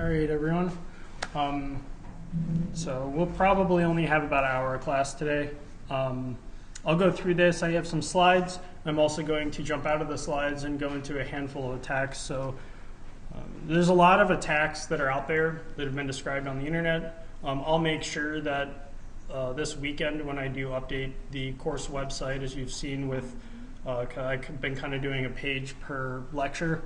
All right, everyone. So we'll probably only have about an hour of class today. I'll go through this. I have some slides. I'm also going to jump out of the slides and go into a handful of attacks. So there's a lot of attacks that are out there that have been described on the internet. I'll make sure that this weekend when I do update the course website, as you've seen with, I've been kind of doing a page per lecture.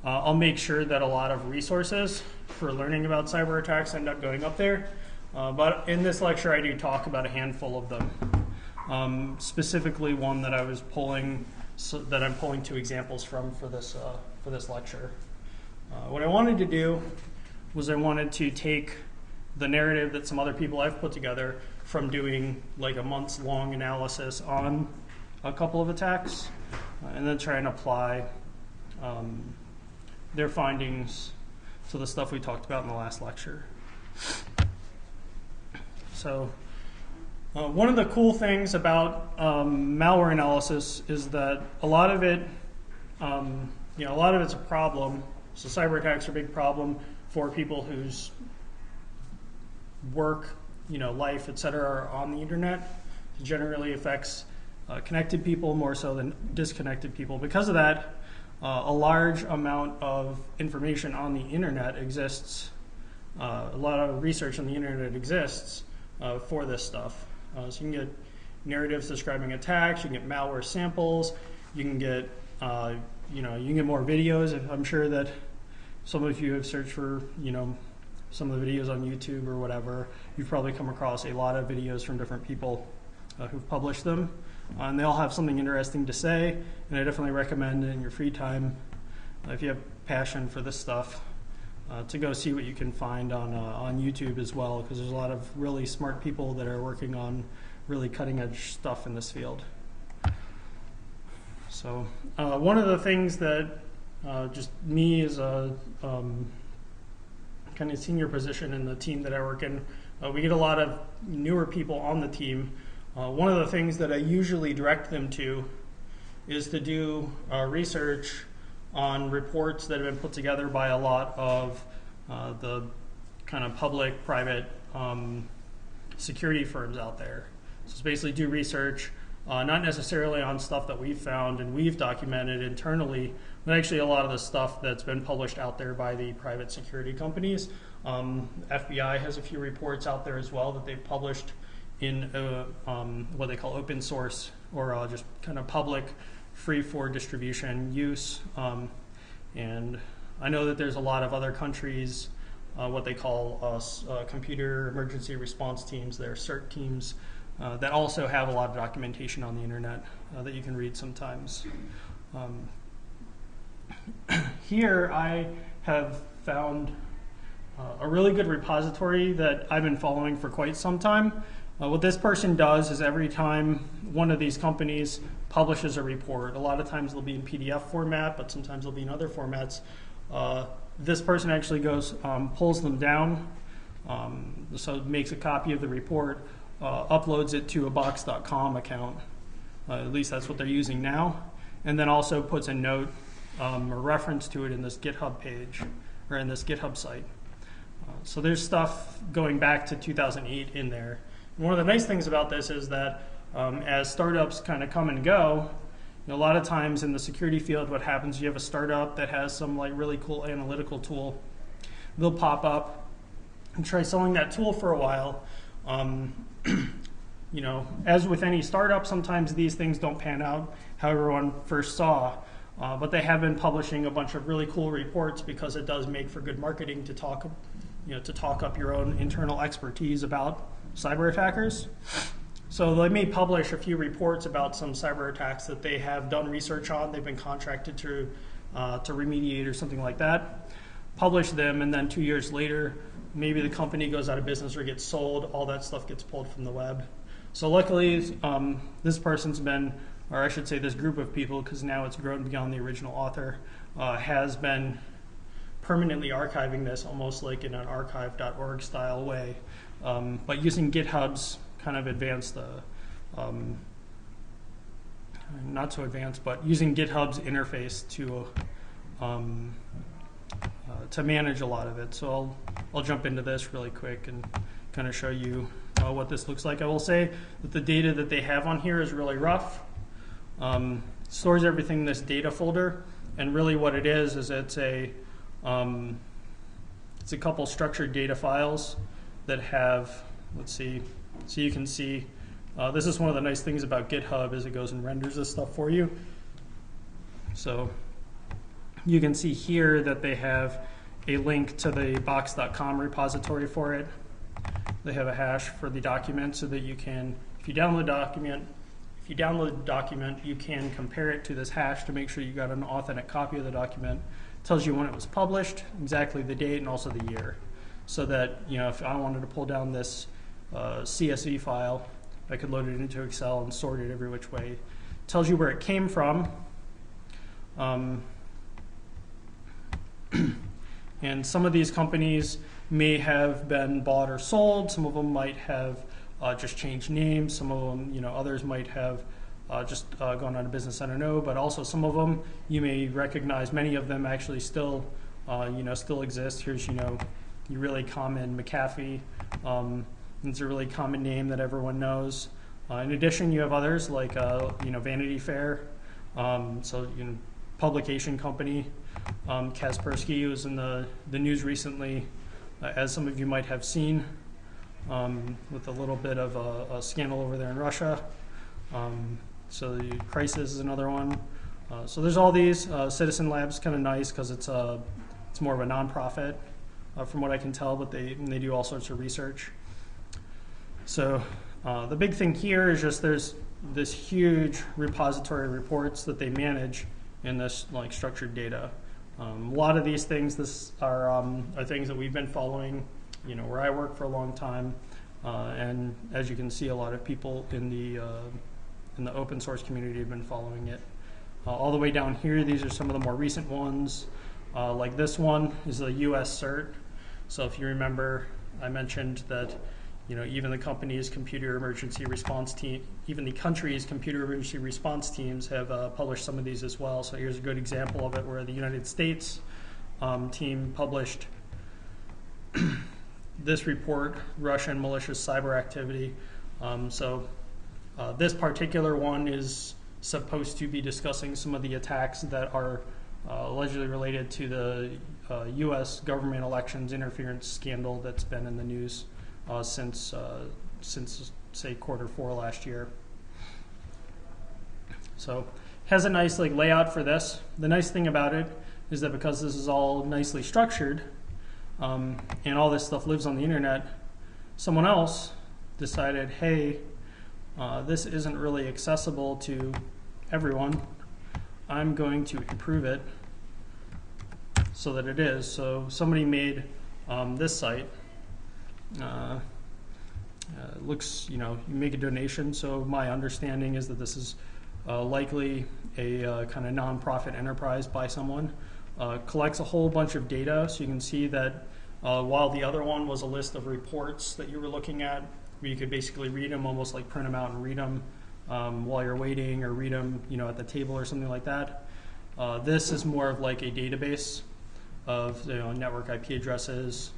I'll make sure that a lot of resources for learning about cyber attacks end up going up there. But in this lecture, I do talk about a handful of them. Specifically one that I was pulling, that I'm pulling two examples from for this lecture. What I wanted to do was I wanted to take the narrative that some other people I've put together from doing like a month's long analysis on a couple of attacks, and then try and apply their findings to the stuff we talked about in the last lecture. So one of the cool things about malware analysis is that a lot of it, a lot of it's a problem. So cyber attacks are a big problem for people whose work, life, etc., are on the internet. It generally affects connected people more so than disconnected people. Because of that, a large amount of information on the internet exists. A lot of research on the internet exists for this stuff. So you can get narratives describing attacks. You can get malware samples. You can get, you can get more videos. I'm sure that some of you have searched for, some of the videos on YouTube or whatever. You've probably come across a lot of videos from different people who've published them. And they all have something interesting to say, and I definitely recommend in your free time, if you have passion for this stuff, to go see what you can find on YouTube as well, because there's a lot of really smart people that are working on really cutting edge stuff in this field. So one of the things that just me as a kind of senior position in the team that I work in, we get a lot of newer people on the team. One of the things that I usually direct them to is to do research on reports that have been put together by a lot of the kind of public-private security firms out there. So it's basically do research, not necessarily on stuff that we've found and we've documented internally, but actually a lot of the stuff that's been published out there by the private security companies. FBI has a few reports out there as well that they've published in what they call open source, or just kind of public, free for distribution use. And I know that there's a lot of other countries, what they call computer emergency response teams, they're CERT teams, that also have a lot of documentation on the internet that you can read sometimes. Here I have found a really good repository that I've been following for quite some time. What this person does is every time one of these companies publishes a report, a lot of times they'll be in PDF format, but sometimes they'll be in other formats. This person actually goes, pulls them down, so makes a copy of the report, uploads it to a box.com account. At least that's what they're using now. And then also puts a note or reference to it in this GitHub page, or in this GitHub site. So there's stuff going back to 2008 in there. And one of the nice things about this is that as startups kind of come and go, a lot of times in the security field, what happens, you have a startup that has some like really cool analytical tool. They'll pop up and try selling that tool for a while. As with any startup, sometimes these things don't pan out how everyone first saw. But they have been publishing a bunch of really cool reports because it does make for good marketing to talk up your own internal expertise about cyber attackers. So they may publish a few reports about some cyber attacks that they have done research on. They've been contracted to remediate or something like that. Publish them, and then 2 years later, maybe the company goes out of business or gets sold. All that stuff gets pulled from the web. So luckily, this person's been, or I should say this group of people, because now it's grown beyond the original author, has been permanently archiving this almost like in an archive.org style way, but using GitHub's kind of advanced, not so advanced, but using GitHub's interface manage a lot of it. So I'll jump into this really quick and kind of show you what this looks like. I will say that the data that they have on here is really rough. Stores everything in this data folder, and really what it is it's a couple structured data files that have, let's see, so you can see, this is one of the nice things about GitHub is it goes and renders this stuff for you. So you can see here that they have a link to the box.com repository for it. They have a hash for the document so that you can, if you download the document, you can compare it to this hash to make sure you got an authentic copy of the document. It tells you when it was published, exactly the date, and also the year. So that, if I wanted to pull down this CSV file, I could load it into Excel and sort it every which way. It tells you where it came from. And some of these companies may have been bought or sold. Some of them might have just changed names. Some of them, others might have just gone out of business. I don't know. But also some of them, you may recognize. Many of them actually still, still exist. Here's, your really common McAfee. It's a really common name that everyone knows. In addition, you have others like, Vanity Fair. Publication company. Kaspersky was in the news recently, as some of you might have seen, with a little bit of a scandal over there in Russia. So the Crisis is another one. So there's all these. Citizen Lab's kind of nice because it's more of a nonprofit, from what I can tell, but they do all sorts of research. So the big thing here is just there's this huge repository of reports that they manage in this structured data. A lot of these things are things that we've been following, where I work for a long time, and as you can see, a lot of people in the open source community have been following it. All the way down here, these are some of the more recent ones. Like this one is the U.S. cert. So if you remember, I mentioned that even the company's computer emergency response team, even the country's computer emergency response teams have published some of these as well. So here's a good example of it where the United States team published this report, Russian malicious cyber activity. This particular one is supposed to be discussing some of the attacks that are allegedly related to the U.S. government elections interference scandal that's been in the news since say Q4 last year. So has a nice layout for this. The nice thing about it is that because this is all nicely structured and all this stuff lives on the internet, someone else decided, hey, this isn't really accessible to everyone. I'm going to improve it so that it is. So somebody made this site. Looks, you make a donation. So my understanding is that this is likely a kind of nonprofit enterprise by someone. Collects a whole bunch of data. So you can see that while the other one was a list of reports that you were looking at, where you could basically read them, almost like print them out and read them while you're waiting, or read them, at the table or something like that. This is more of like a database of network IP addresses,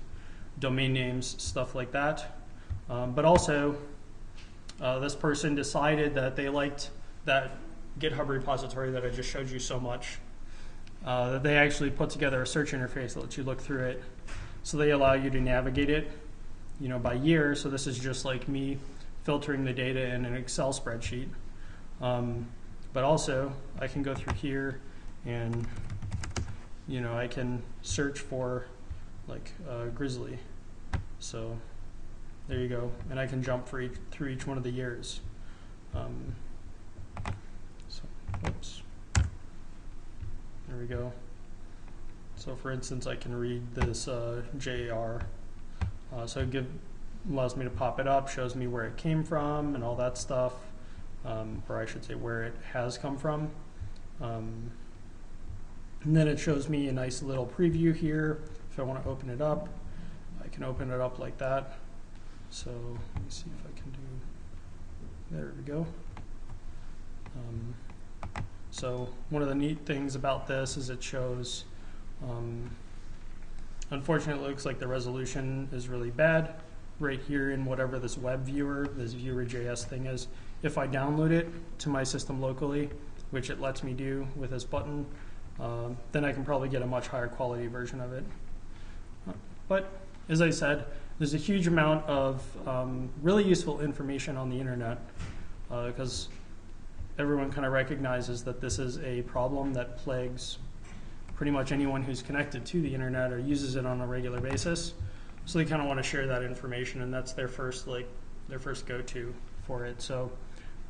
domain names, stuff like that. But also, this person decided that they liked that GitHub repository that I just showed you so much, that they actually put together a search interface that lets you look through it. So they allow you to navigate it, by year. So this is just like me filtering the data in an Excel spreadsheet. But also, I can go through here and, I can search for Grizzly. So there you go. And I can jump through each one of the years. Oops. There we go. So for instance, I can read this JAR. So it allows me to pop it up, shows me where it came from and all that stuff, or I should say where it has come from. And then it shows me a nice little preview here. If I want to open it up, I can open it up like that. So let me see if I can do, there we go. So one of the neat things about this is it shows Unfortunately, it looks like the resolution is really bad right here in whatever this web viewer, this viewer.js thing is. If I download it to my system locally, which it lets me do with this button, then I can probably get a much higher quality version of it. But as I said, there's a huge amount of really useful information on the internet because everyone kind of recognizes that this is a problem that plagues pretty much anyone who's connected to the internet or uses it on a regular basis. So they kind of want to share that information, and that's their first go-to for it. So,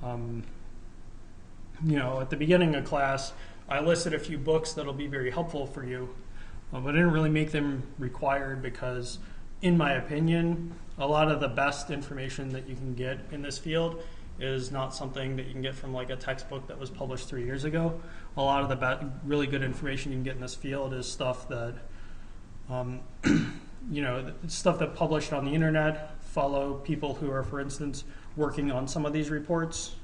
you know, at the beginning of class, I listed a few books that'll be very helpful for you, but I didn't really make them required because, in my opinion, a lot of the best information that you can get in this field is not something that you can get from like a textbook that was published 3 years ago. A lot of the really good information you can get in this field is stuff that, you know, stuff that published on the internet, follow people who are, for instance, working on some of these reports.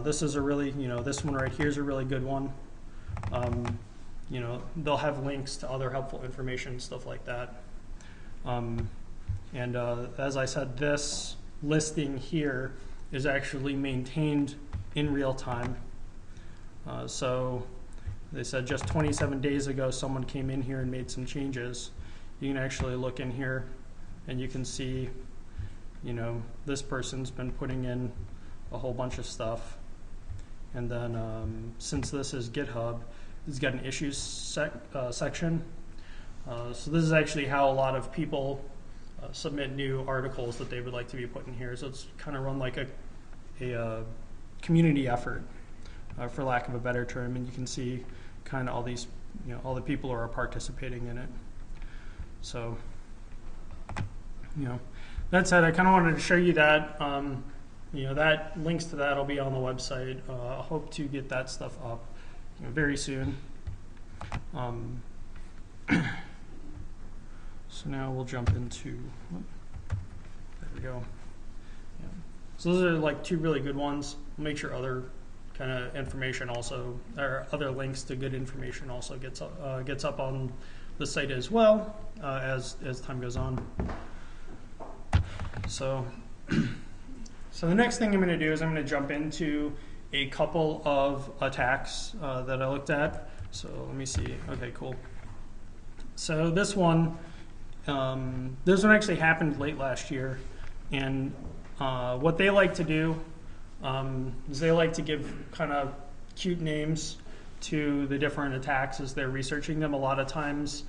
This is a really, you know, this one right here is a really good one. You know, they'll have links to other helpful information, stuff like that. As I said, this listing here is actually maintained in real time. So they said just 27 days ago someone came in here and made some changes. You can actually look in here and you can see, you know, this person's been putting in a whole bunch of stuff. And then since this is GitHub, it's got an issues section. So this is actually how a lot of people submit new articles that they would like to be put in here. So it's kind of run like a community effort, for lack of a better term. And you can see kind of all these, you know, all the people who are participating in it. So, you know, that said, I kind of wanted to show you that. You know, that links to that will be on the website. I hope to get that stuff up, you know, very soon. So now we'll jump into, there we go. Yeah. So those are like two really good ones. We'll make sure other kind of information also, or other links to good information also gets up on the site as well as time goes on. So the next thing I'm going to do is I'm going to jump into a couple of attacks that I looked at. So let me see. Okay, cool. So this one actually happened late last year, and what they like to do is they like to give kind of cute names to the different attacks as they're researching them. A lot of times,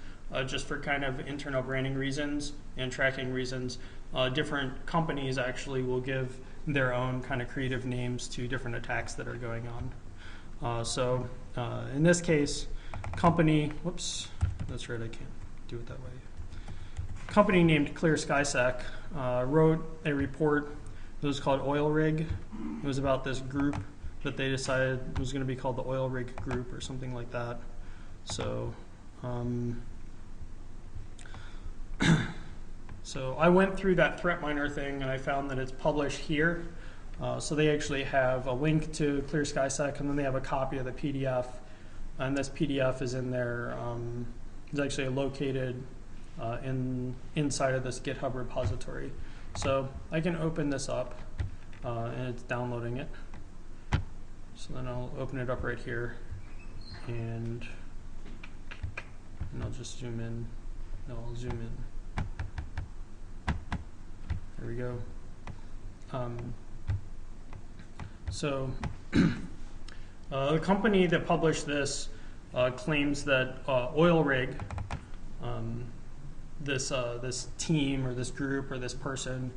just for kind of internal branding reasons and tracking reasons, different companies actually will give their own kind of creative names to different attacks that are going on. So in this case, company, whoops, that's right, I can't do it that way. Company named ClearSkySec wrote a report that was called OilRig. It was about this group that they decided was going to be called the OilRig group or something like that. So, so I went through that threat miner thing and I found that it's published here. So they actually have a link to ClearSkySec and then they have a copy of the PDF. And this PDF is in there. It's actually located inside of this GitHub repository. So I can open this up and it's downloading it. So then I'll open it up right here and I'll just zoom in. No, I'll zoom in. There we go. So the company that published this claims that OilRig, this team or this group or this person,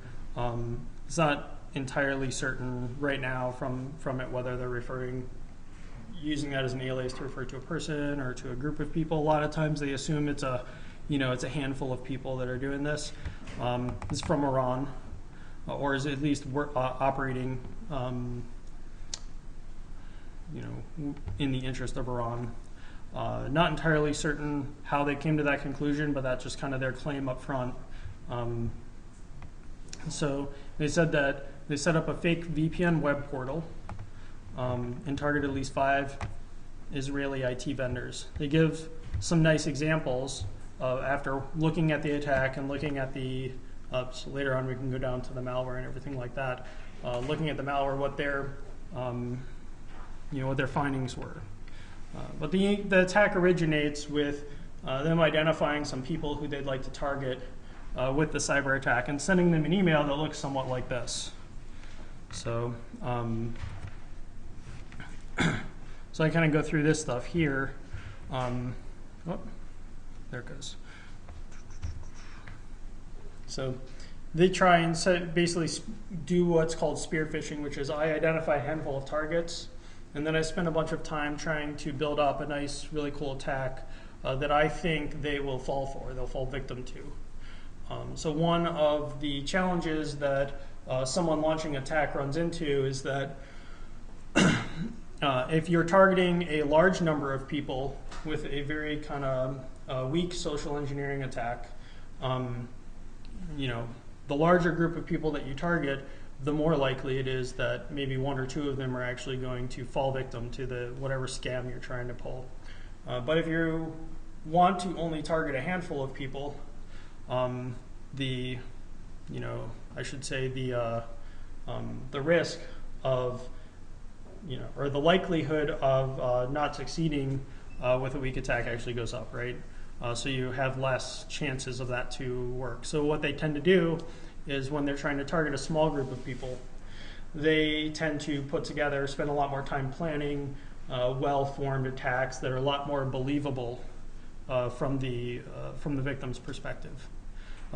is not entirely certain right now from it whether they're using that as an alias to refer to a person or to a group of people. A lot of times they assume it's a handful of people that are doing this. It's from Iran, or is at least operating, in the interest of Iran. Not entirely certain how they came to that conclusion, but that's just kind of their claim up front. So they said that they set up a fake VPN web portal and targeted at least 5 Israeli IT vendors. They give some nice examples after looking at the attack and looking at the, so later on we can go down to the malware and everything like that, looking at the malware, what their what their findings were. But the attack originates with them identifying some people who they'd like to target with the cyber attack and sending them an email that looks somewhat like this. So, so I kind of go through this stuff here. Oh, there it goes. So they try and basically do what's called spearfishing, which is I identify a handful of targets, and then I spend a bunch of time trying to build up a nice, really cool attack that I think they will fall for, they'll fall victim to. So one of the challenges that someone launching an attack runs into is that if you're targeting a large number of people with a very kind of weak social engineering attack, the larger group of people that you target, the more likely it is that maybe one or two of them are actually going to fall victim to the whatever scam you're trying to pull. But if you want to only target a handful of people, the risk of, or the likelihood of not succeeding with a weak attack actually goes up, right? So you have less chances of that to work. So what they tend to do is when they're trying to target a small group of people, they tend to put together, spend a lot more time planning well-formed attacks that are a lot more believable from the victim's perspective.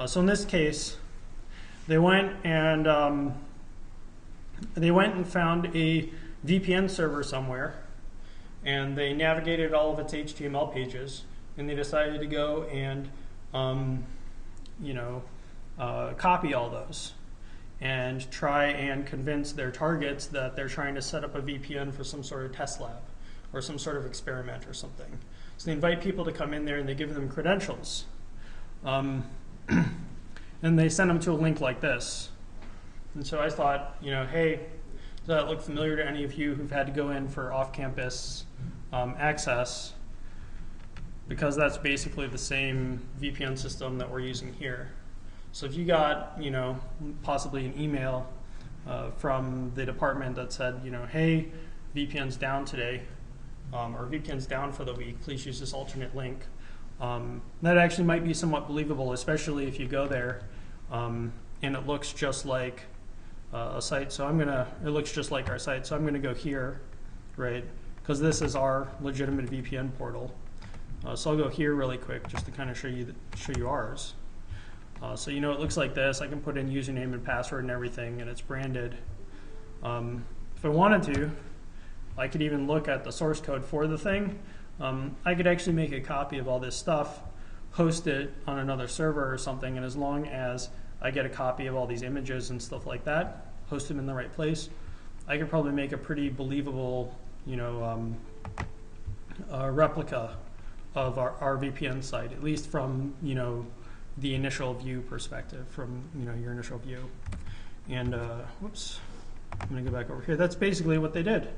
So in this case, they went and found a VPN server somewhere, and they navigated all of its HTML pages, and they decided to go and copy all those and try and convince their targets that they're trying to set up a VPN for some sort of test lab or some sort of experiment or something. So they invite people to come in there and they give them credentials. And they send them to a link like this. And so I thought, hey, does that look familiar to any of you who've had to go in for off-campus access? Because that's basically the same VPN system that we're using here. So if you got, possibly an email from the department that said, hey, VPN's down today, or VPN's down for the week, please use this alternate link. That actually might be somewhat believable, especially if you go there and it looks just like a site. So it looks just like our site. So I'm going to go here, right? Because this is our legitimate VPN portal. So I'll go here really quick just to kind of show you ours. So it looks like this. I can put in username and password and everything, and it's branded. If I wanted to, I could even look at the source code for the thing. I could actually make a copy of all this stuff, host it on another server or something, and as long as I get a copy of all these images and stuff like that, host them in the right place, I could probably make a pretty believable, replica of our VPN site, at least from, the initial view perspective, from, your initial view. And, whoops, I'm going to go back over here. That's basically what they did.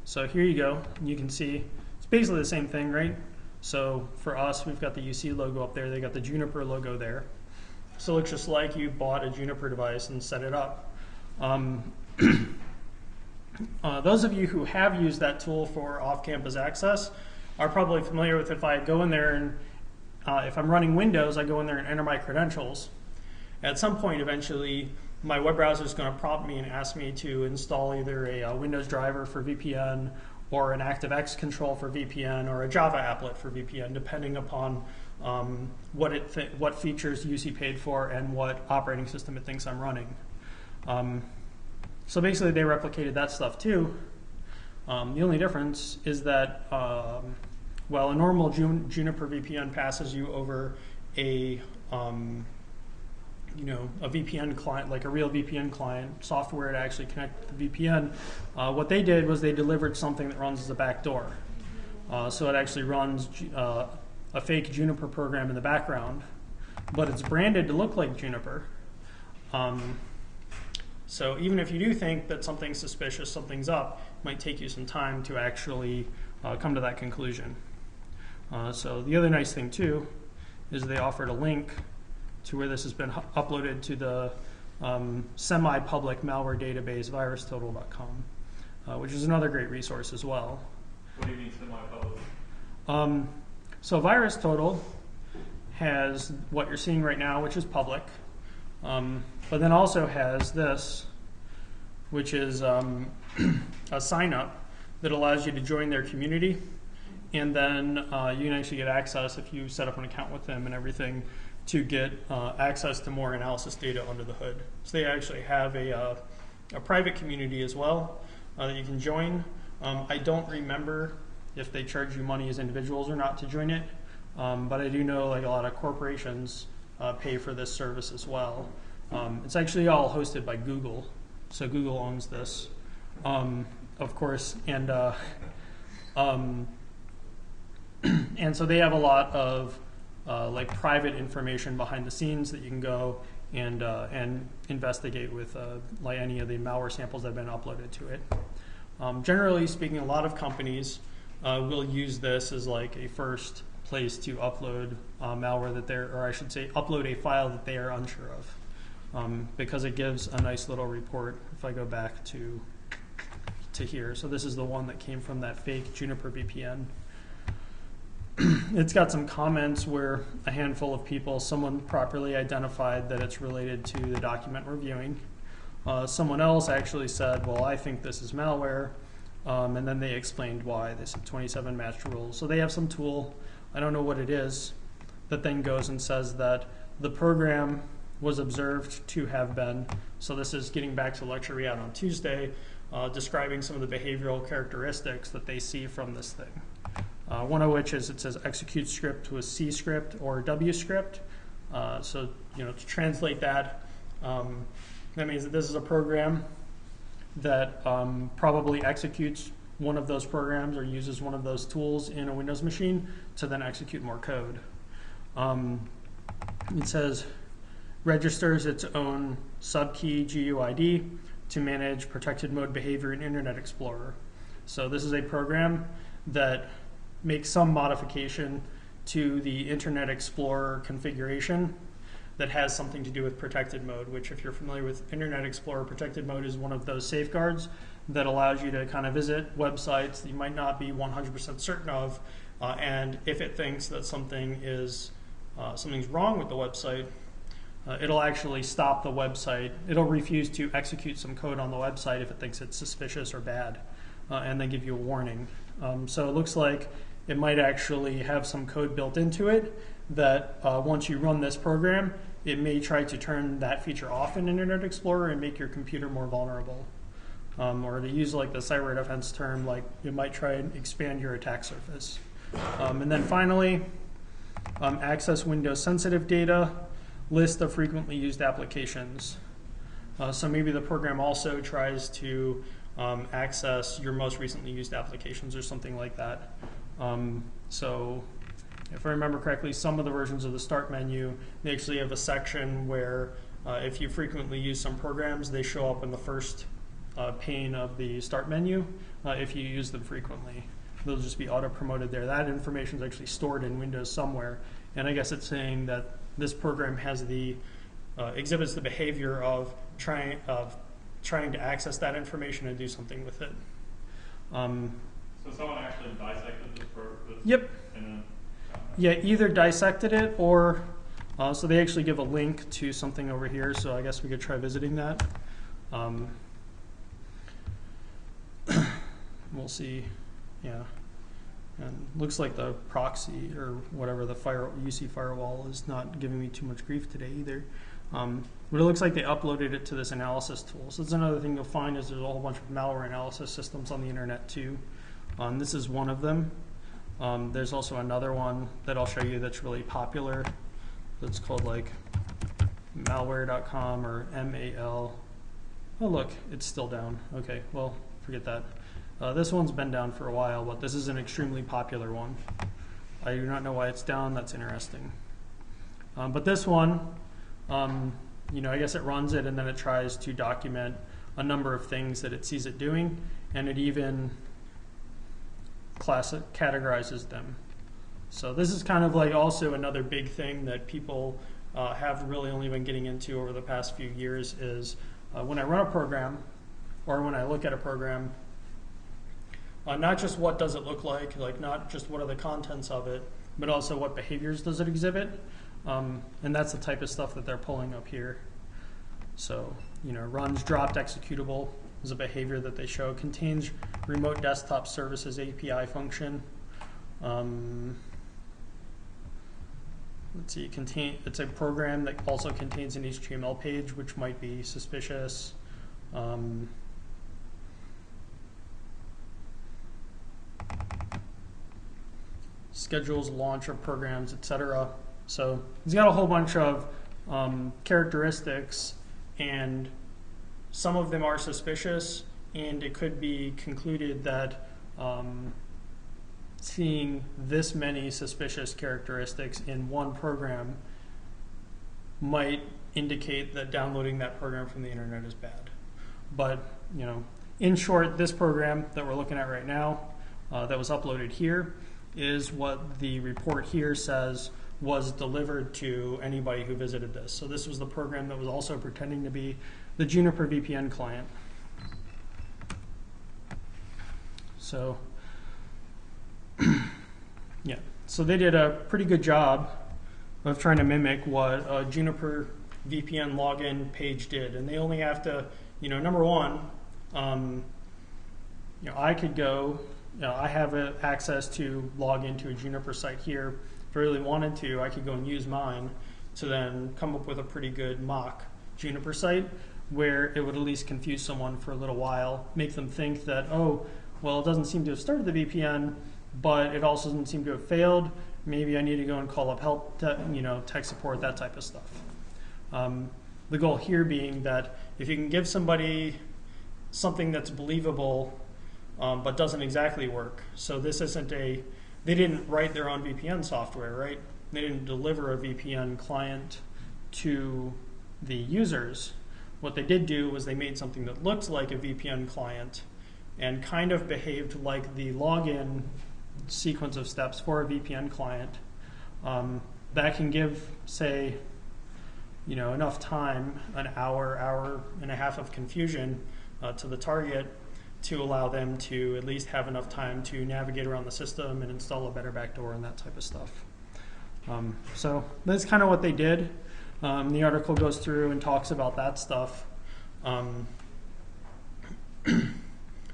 So here you go. You can see it's basically the same thing, right? So for us, we've got the UC logo up there. They got the Juniper logo there. So it looks just like you bought a Juniper device and set it up. Those of you who have used that tool for off-campus access are probably familiar with if I go in there and if I'm running Windows, I go in there and enter my credentials. At some point, eventually, my web browser is going to prompt me and ask me to install either a Windows driver for VPN or an ActiveX control for VPN or a Java applet for VPN, depending upon what features UC paid for and what operating system it thinks I'm running. So basically, they replicated that stuff too. The only difference is that a normal Juniper VPN passes you over a VPN client, like a real VPN client, software to actually connect to the VPN. What they did was they delivered something that runs as a backdoor. So it actually runs a fake Juniper program in the background, but it's branded to look like Juniper. So even if you do think that something's suspicious, something's up, it might take you some time to actually come to that conclusion. So the other nice thing too is they offered a link to where this has been uploaded to the semi-public malware database virustotal.com, which is another great resource as well. What do you mean semi-public? So VirusTotal has what you're seeing right now, which is public, but then also has this, which is a sign-up that allows you to join their community, and then you can actually get access, if you set up an account with them and everything, to get access to more analysis data under the hood. So they actually have a private community as well that you can join. I don't remember if they charge you money as individuals or not to join it, but I do know like a lot of corporations pay for this service as well. It's actually all hosted by Google, so Google owns this, of course, and and so they have a lot of like private information behind the scenes that you can go and investigate with like any of the malware samples that have been uploaded to it. Generally speaking, a lot of companies will use this as like a first place to upload malware that they're, or I should say, upload a file that they are unsure of, because it gives a nice little report. If I go back to here, so this is the one that came from that fake Juniper VPN. It's got some comments where a handful of people, someone properly identified that it's related to the document reviewing. Someone else actually said, well, I think this is malware, and then they explained why. They said 27 matched rules. So they have some tool, I don't know what it is, that then goes and says that the program was observed to have been, so this is getting back to lecture we had on Tuesday, describing some of the behavioral characteristics that they see from this thing. One of which is it says execute script with C script or W script. So to translate that, that means that this is a program that probably executes one of those programs or uses one of those tools in a Windows machine to then execute more code. It says registers its own subkey GUID to manage protected mode behavior in Internet Explorer. So this is a program that makes some modification to the Internet Explorer configuration that has something to do with protected mode, which if you're familiar with Internet Explorer, protected mode is one of those safeguards that allows you to kind of visit websites that you might not be 100% certain of, and if it thinks that something's wrong with the website, it'll actually stop the website. It'll refuse to execute some code on the website if it thinks it's suspicious or bad, and then give you a warning. So it looks like it might actually have some code built into it that once you run this program, it may try to turn that feature off in Internet Explorer and make your computer more vulnerable. Or to use like the cyber defense term, like it might try and expand your attack surface. And then finally, access Windows sensitive data, list of frequently used applications. So maybe the program also tries to access your most recently used applications or something like that. So if I remember correctly, some of the versions of the start menu, they actually have a section where if you frequently use some programs, they show up in the first pane of the start menu if you use them frequently. They'll just be auto-promoted there. That information is actually stored in Windows somewhere, and I guess it's saying that this program has exhibits the behavior of trying to access that information and do something with it. So someone actually dissected this program? Yep. Yeah, either dissected it or, so they actually give a link to something over here, so I guess we could try visiting that. We'll see, yeah. And looks like the proxy or whatever, the UC firewall is not giving me too much grief today either. But it looks like they uploaded it to this analysis tool. So that's another thing you'll find is there's a whole bunch of malware analysis systems on the internet too. This is one of them. There's also another one that I'll show you that's really popular. That's called like malware.com or MAL. Oh look, it's still down. Okay, well, forget that. This one's been down for a while, but this is an extremely popular one. I do not know why it's down. That's interesting. But this one, I guess it runs it and then it tries to document a number of things that it sees it doing, and it even categorizes them. So this is kind of like also another big thing that people have really only been getting into over the past few years is when I run a program or when I look at a program, not just what does it look like not just what are the contents of it, but also what behaviors does it exhibit. And that's the type of stuff that they're pulling up here. So, runs dropped executable is a behavior that they show. Contains remote desktop services API function. Let's see, it's a program that also contains an HTML page, which might be suspicious. Schedules launch of programs, etc. So it's got a whole bunch of characteristics, and some of them are suspicious, and it could be concluded that seeing this many suspicious characteristics in one program might indicate that downloading that program from the internet is bad. But, in short, this program that we're looking at right now that was uploaded here is what the report here says was delivered to anybody who visited this. So this was the program that was also pretending to be the Juniper VPN client. So, yeah. So they did a pretty good job of trying to mimic what a Juniper VPN login page did. And they only have to, number one, I could go, I have access to log into a Juniper site here. If I really wanted to, I could go and use mine to then come up with a pretty good mock Juniper site where it would at least confuse someone for a little while, make them think that, oh, well, it doesn't seem to have started the VPN, but it also doesn't seem to have failed. Maybe I need to go and call up help, tech support, that type of stuff. The goal here being that if you can give somebody something that's believable but doesn't exactly work. So this isn't they didn't write their own VPN software, right? They didn't deliver a VPN client to the users. What they did do was they made something that looked like a VPN client and kind of behaved like the login sequence of steps for a VPN client. That can give, say, enough time, an hour and a half of confusion to the target to allow them to at least have enough time to navigate around the system and install a better backdoor and that type of stuff. So that's kind of what they did. The article goes through and talks about that stuff.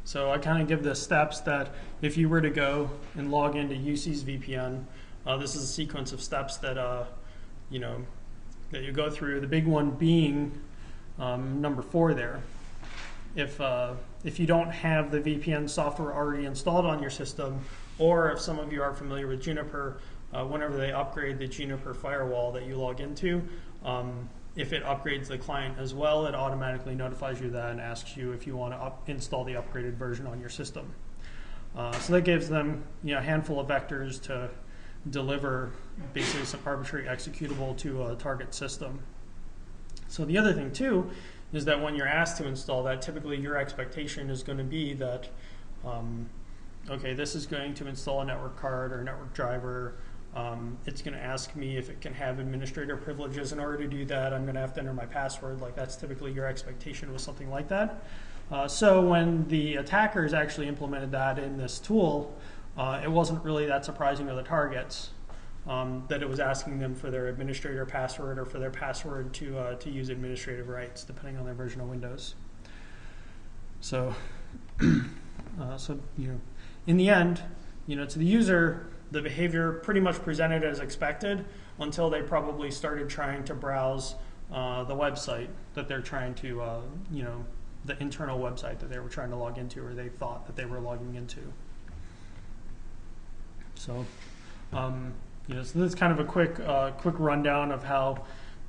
So I kind of give the steps that if you were to go and log into UC's VPN, this is a sequence of steps that that you go through. The big one being number 4 there. If you don't have the VPN software already installed on your system, or if some of you are familiar with Juniper, whenever they upgrade the Juniper firewall that you log into, if it upgrades the client as well, it automatically notifies you that and asks you if you want to install the upgraded version on your system. So that gives them a handful of vectors to deliver basically some arbitrary executable to a target system. So the other thing too is that when you're asked to install that, typically your expectation is going to be that, okay, this is going to install a network card or a network driver. It's going to ask me if it can have administrator privileges. In order to do that, I'm going to have to enter my password. Like, that's typically your expectation with something like that. So when the attackers actually implemented that in this tool, it wasn't really that surprising to the targets that it was asking them for their administrator password or for their password to use administrative rights, depending on their version of Windows. So, in the end, to the user, the behavior pretty much presented as expected until they probably started trying to browse the website that they're trying to, the internal website that they were trying to log into or they thought that they were logging into. So, so that's kind of a quick rundown of how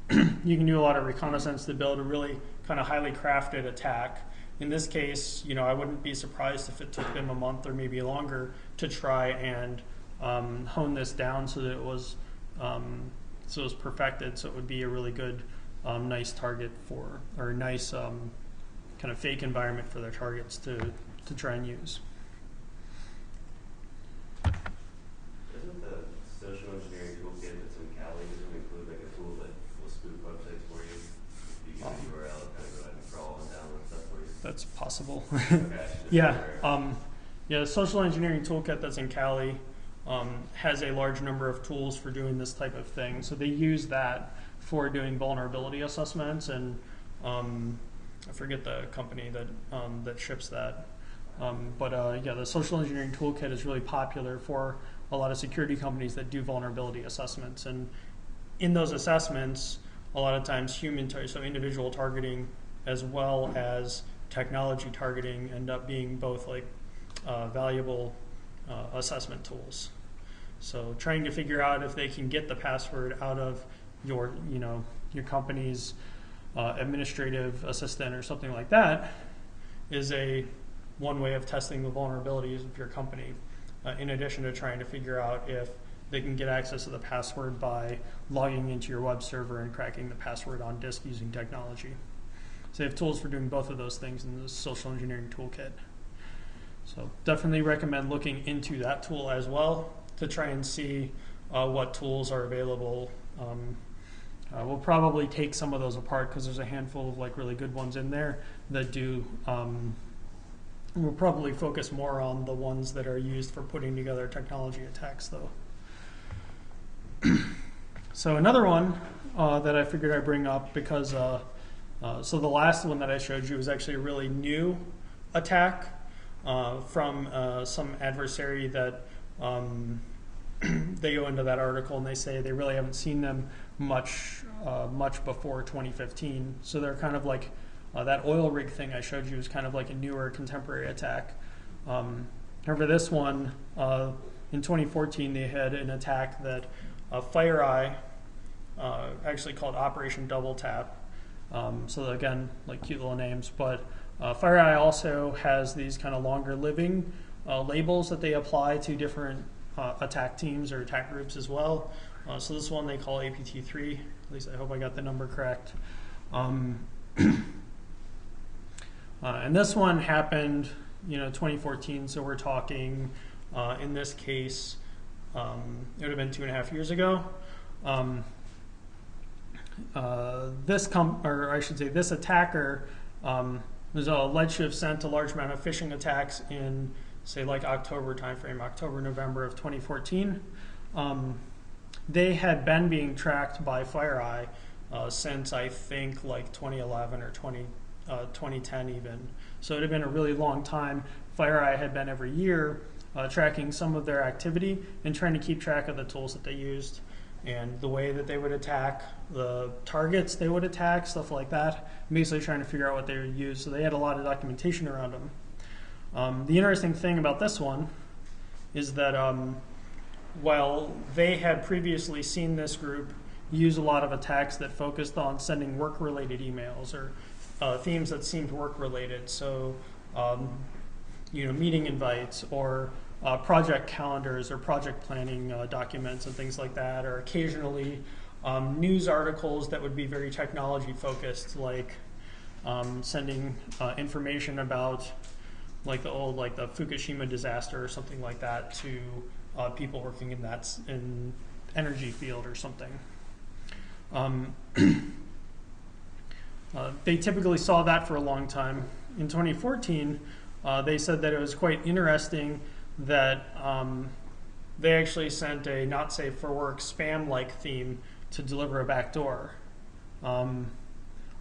you can do a lot of reconnaissance to build a really kind of highly crafted attack. In this case, I wouldn't be surprised if it took them a month or maybe longer to try and hone this down so that it was perfected, so it would be a really good, nice target for, or nice kind of fake environment for their targets to try and use. Isn't the that's possible. Okay, Yeah. Yeah, the social engineering toolkit that's in Cali has a large number of tools for doing this type of thing. So they use that for doing vulnerability assessments, and I forget the company that ships that. Yeah, the social engineering toolkit is really popular for a lot of security companies that do vulnerability assessments. And in those assessments, a lot of times so individual targeting as well as technology targeting end up being both like valuable assessment tools. So trying to figure out if they can get the password out of your company's administrative assistant or something like that is one way of testing the vulnerabilities of your company, in addition to trying to figure out if they can get access to the password by logging into your web server and cracking the password on disk using technology. So they have tools for doing both of those things in the social engineering toolkit. So definitely recommend looking into that tool as well to try and see what tools are available. We'll probably take some of those apart because there's a handful of like really good ones in there that do. We'll probably focus more on the ones that are used for putting together technology attacks, though. So another one that I figured I'd bring up because so the last one that I showed you was actually a really new attack from some adversary that they go into that article and they say they really haven't seen them much before 2015. So they're kind of like that OilRig thing I showed you is kind of like a newer contemporary attack. However, this one in 2014 they had an attack that FireEye actually called Operation Double Tap. So again, like cute little names, but FireEye also has these kind of longer living labels that they apply to different attack teams or attack groups as well. So this one they call APT3. At least I hope I got the number correct. And this one happened, 2014. So we're talking, in this case, it would have been 2.5 years ago. This attacker was alleged to have sent a large amount of phishing attacks in, say, like October timeframe, October, November of 2014. They had been being tracked by FireEye since I think like 2011 or 2010 even. So it had been a really long time. FireEye had been every year tracking some of their activity and trying to keep track of the tools that they used and the way that they would attack, the targets they would attack, stuff like that, basically trying to figure out what they would use. So they had a lot of documentation around them. The interesting thing about this one is that while they had previously seen this group use a lot of attacks that focused on sending work-related emails or themes that seemed work-related, so meeting invites or project calendars or project planning documents and things like that, or occasionally news articles that would be very technology-focused, like sending information about like the Fukushima disaster or something like that to people working in energy field or something. They typically saw that for a long time. In 2014, they said that it was quite interesting that they actually sent a not safe for work spam-like theme to deliver a backdoor.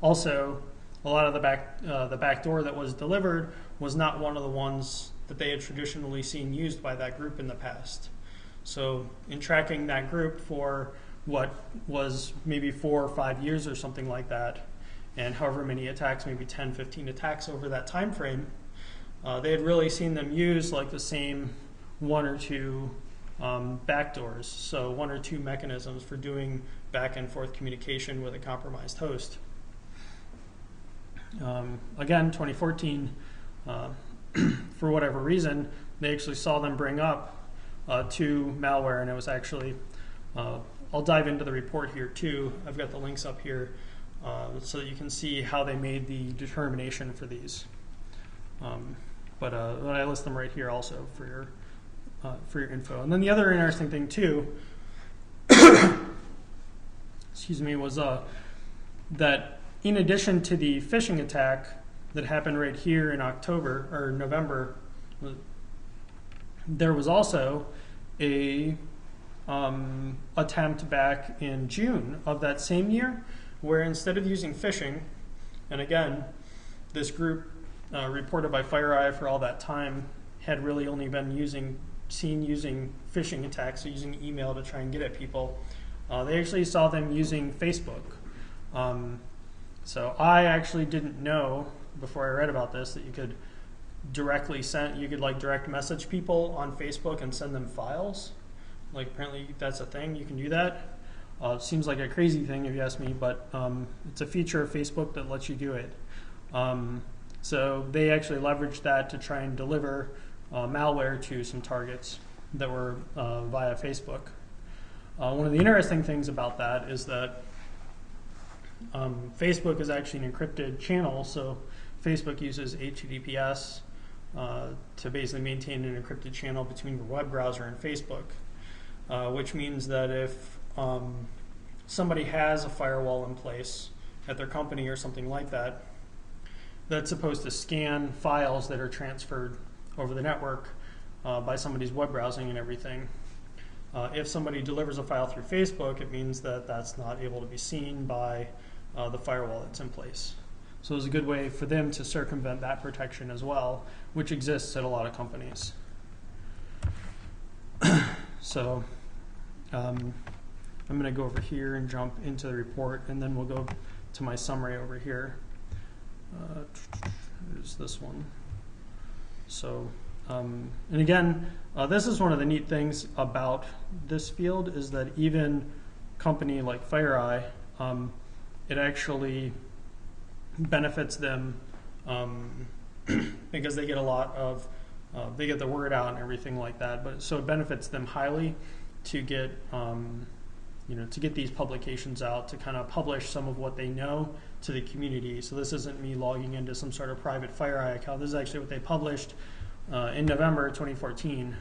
Also, a lot of the backdoor that was delivered was not one of the ones that they had traditionally seen used by that group in the past. So in tracking that group for what was maybe 4 or 5 years or something like that, and however many attacks, maybe 10, 15 attacks over that time frame, they had really seen them use like the same 1 or 2 backdoors, so 1 or 2 mechanisms for doing back and forth communication with a compromised host. Again, 2014, for whatever reason, they actually saw them bring up 2 malware, and it was actually, I'll dive into the report here too. I've got the links up here so that you can see how they made the determination for these. But I list them right here also for your info. And then the other interesting thing too, excuse me, was that in addition to the phishing attack, that happened right here in October or November, there was also a attempt back in June of that same year where instead of using phishing, and again, this group reported by FireEye for all that time had really only been seen using phishing attacks, so using email to try and get at people. They actually saw them using Facebook. So I actually didn't know before I read about this that you could direct message people on Facebook and send them files. Like apparently that's a thing, you can do that. It seems like a crazy thing if you ask me, but it's a feature of Facebook that lets you do it. So they actually leveraged that to try and deliver malware to some targets that were via Facebook. One of the interesting things about that is that Facebook is actually an encrypted channel, so Facebook uses HTTPS to basically maintain an encrypted channel between your web browser and Facebook, which means that if somebody has a firewall in place at their company or something like that, that's supposed to scan files that are transferred over the network by somebody's web browsing and everything. If somebody delivers a file through Facebook, it means that that's not able to be seen by the firewall that's in place. So it's a good way for them to circumvent that protection as well, which exists at a lot of companies. So I'm going to go over here and jump into the report, and then we'll go to my summary over here. There's this one. So, and again, this is one of the neat things about this field is that even a company like FireEye, it actually benefits them because they get a lot of, they get the word out and everything like that. But so it benefits them highly to get, to get these publications out, to kind of publish some of what they know to the community. So this isn't me logging into some sort of private FireEye account. This is actually what they published in November 2014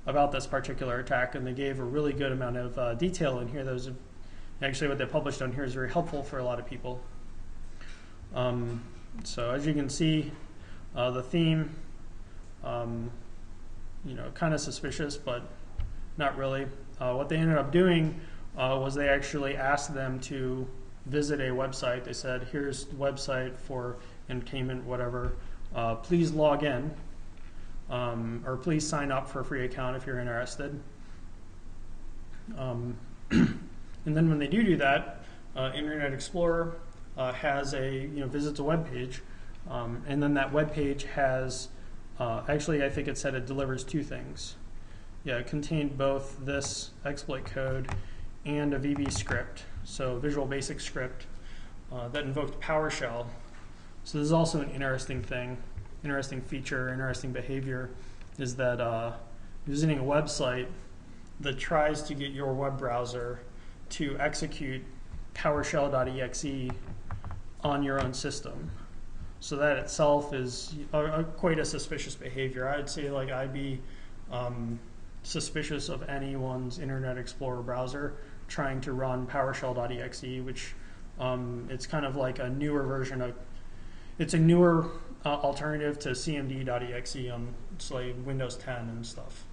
about this particular attack, and they gave a really good amount of detail in here. Those actually what they published on here is very helpful for a lot of people. So as you can see, the theme, kind of suspicious, but not really. What they ended up doing was they actually asked them to visit a website. They said, here's the website for entertainment, whatever. Please log in, or please sign up for a free account if you're interested. And then when they do that, Internet Explorer has visits a web page, and then that web page has, actually I think it said it delivers two things. Yeah, it contained both this exploit code and a VB script, so Visual Basic script that invoked PowerShell. So this is also an interesting thing, interesting feature, interesting behavior, is that visiting a website that tries to get your web browser to execute PowerShell.exe on your own system. So that itself is quite a suspicious behavior. I'd say I'd be suspicious of anyone's Internet Explorer browser trying to run PowerShell.exe, which it's kind of like a newer version of, it's a newer alternative to CMD.exe on Windows 10 and stuff,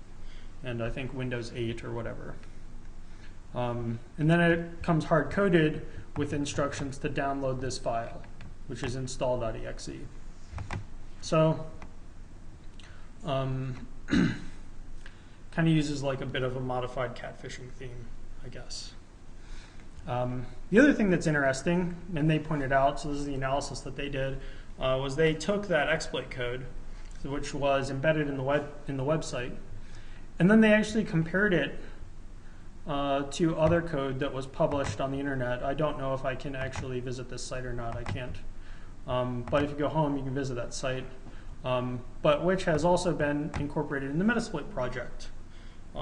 and I think Windows 8 or whatever. And then it comes hard-coded with instructions to download this file, which is install.exe. So kind of uses a bit of a modified catfishing theme, I guess. The other thing that's interesting, and they pointed out, so this is the analysis that they did, was they took that exploit code, which was embedded in the website, and then they actually compared it to other code that was published on the internet. I don't know if I can actually visit this site or not. I can't. But if you go home, you can visit that site, but which has also been incorporated in the Metasploit project.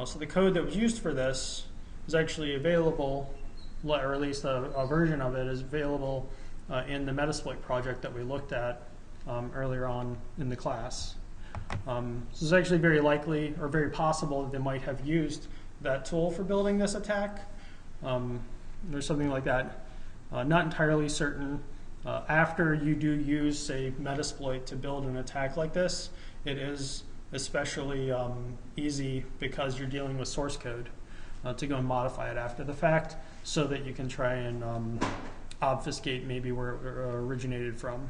So the code that was used for this is actually available, or at least a version of it is available in the Metasploit project that we looked at earlier on in the class. So it's actually very likely or very possible that they might have used that tool for building this attack. There's something like that. Not entirely certain. After you do use, say, Metasploit to build an attack like this, it is especially easy because you're dealing with source code to go and modify it after the fact so that you can try and obfuscate maybe where it originated from.